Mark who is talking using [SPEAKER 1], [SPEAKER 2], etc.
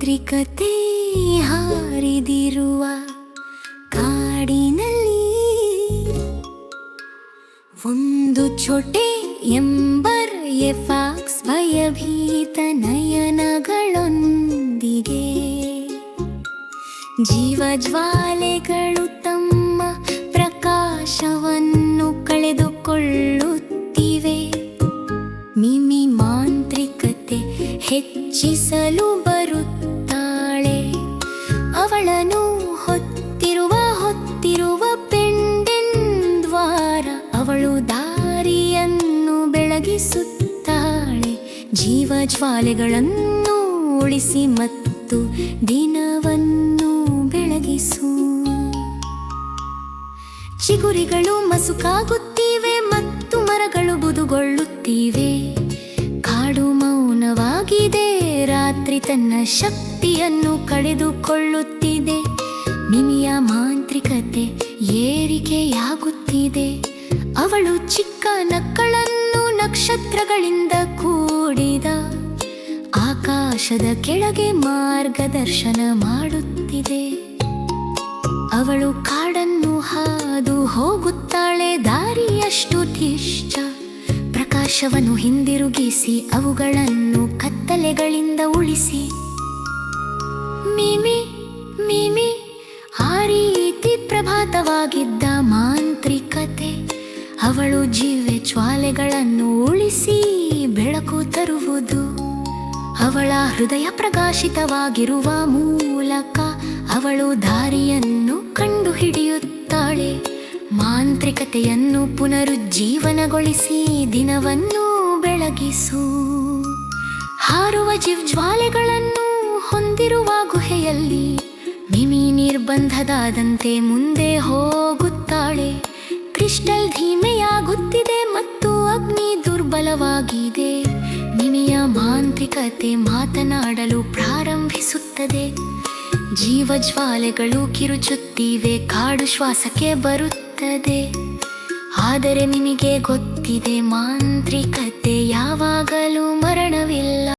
[SPEAKER 1] ಮಾಂತ್ರಿಕತೆ ಹಾರಿದಿರುವ ಕಾಡಿನಲ್ಲಿ ಒಂದು ಛೋಟೆ ಎಂಬರ್ ಎಫಾಕ್ಸ್ ಭಯಭೀತ ನಯನಗಳೊಂದಿಗೆ ಜೀವಜ್ವಾಲೆಗಳು ತಮ್ಮ ಪ್ರಕಾಶವನ್ನು ಕಳೆದುಕೊಳ್ಳುತ್ತಿವೆ. ಮಿಮಿ ಮಾಂತ್ರಿಕತೆ ಹೆಚ್ಚಿಸಲು ಬರುತ್ತಾಳೆ. ಅವಳನ್ನು ಹೊತ್ತಿರುವ ಪೆಂಡೆನ್ ದ್ವಾರ ಅವಳು ದಾರಿಯನ್ನು ಬೆಳಗಿಸುತ್ತಾಳೆ. ಜೀವಜ್ವಾಲೆಗಳನ್ನು ಉಳಿಸಿ ಮತ್ತು ದಿನವನ್ನು ಬೆಳಗಿಸು. ಚಿಗುರಿಗಳು ಮಸುಕಾಗುತ್ತಿವೆ ಮತ್ತು ಮರಗಳು ಬುದುಗೊಳ್ಳುತ್ತಿವೆ. ಕಾಡು ಮೌನವಾಗಿದೆ, ರಾತ್ರಿ ತನ್ನ ಶಕ್ತಿಯನ್ನು ಕಳೆದುಕೊಳ್ಳುತ್ತಿದೆ. ಮಿಮಿಯ ಮಾಂತ್ರಿಕತೆ ಏರಿಕೆಯಾಗುತ್ತಿದೆ. ಅವಳು ಚಿಕ್ಕ ನಕ್ಕಳನ್ನು ನಕ್ಷತ್ರಗಳಿಂದ ಕೂಡಿದ ಆಕಾಶದ ಕೆಳಗೆ ಮಾರ್ಗದರ್ಶನ ಮಾಡುತ್ತಿದೆ. ಅವಳು ಕಾಡನ್ನು ಹಾದು ಹೋಗುತ್ತಾಳೆ. ದಾರಿಯಷ್ಟು ತಿಷ್ಟ ಪ್ರಕಾಶವನ್ನು ಹಿಂದಿರುಗಿಸಿ ಅವುಗಳನ್ನು ಕತ್ತಲೆಗಳಿಂದ ಉಳಿಸಿ. ಮಿಮಿ ಮಿಮಿ ಆ ರೀತಿ ಪ್ರಭಾತವಾಗಿದ್ದ ಮಾಂತ್ರಿಕತೆ. ಅವಳು ಜೀವಜ್ವಾಲೆಗಳನ್ನು ಉಳಿಸಿ ಬೆಳಕು ತರುವುದು. ಅವಳ ಹೃದಯ ಪ್ರಕಾಶಿತವಾಗಿರುವ ಮೂಲಕ ಅವಳು ದಾರಿಯನ್ನು ಕಂಡುಹಿಡಿಯುತ್ತಾಳೆ. ಮಾಂತ್ರಿಕತೆಯನ್ನು ಪುನರುಜ್ಜೀವನಗೊಳಿಸಿ ದಿನವನ್ನು ಬೆಳಗಿಸು. ಹಾರುವ ಜೀವಜ್ವಾಲೆಗಳನ್ನು ಹೊಂದಿರುವ ಗುಹೆಯಲ್ಲಿ ಮಿಮಿ ನಿರ್ಬಂಧದಾದಂತೆ ಮುಂದೆ ಹೋಗುತ್ತಾಳೆ. ಕ್ರಿಸ್ಟಲ್ ಧೀಮೆಯಾಗುತ್ತಿದೆ ಮತ್ತು ಅಗ್ನಿ ದುರ್ಬಲವಾಗಿದೆ. ಮಿಮಿಯ ಮಾಂತ್ರಿಕತೆ ಮಾತನಾಡಲು ಪ್ರಾರಂಭಿಸುತ್ತದೆ. ಜೀವಜ್ವಾಲೆಗಳು ಕಿರುಚುತ್ತಿವೆ. ಕಾಡು ಶ್ವಾಸಕ್ಕೆ ಬರುತ್ತದೆ. ಆದರೆ ಮಿಮಿಗೆ ಗೊತ್ತಿದೆ, ಮಾಂತ್ರಿಕತೆ ಯಾವಾಗಲೂ ಮರಣವಿಲ್ಲ.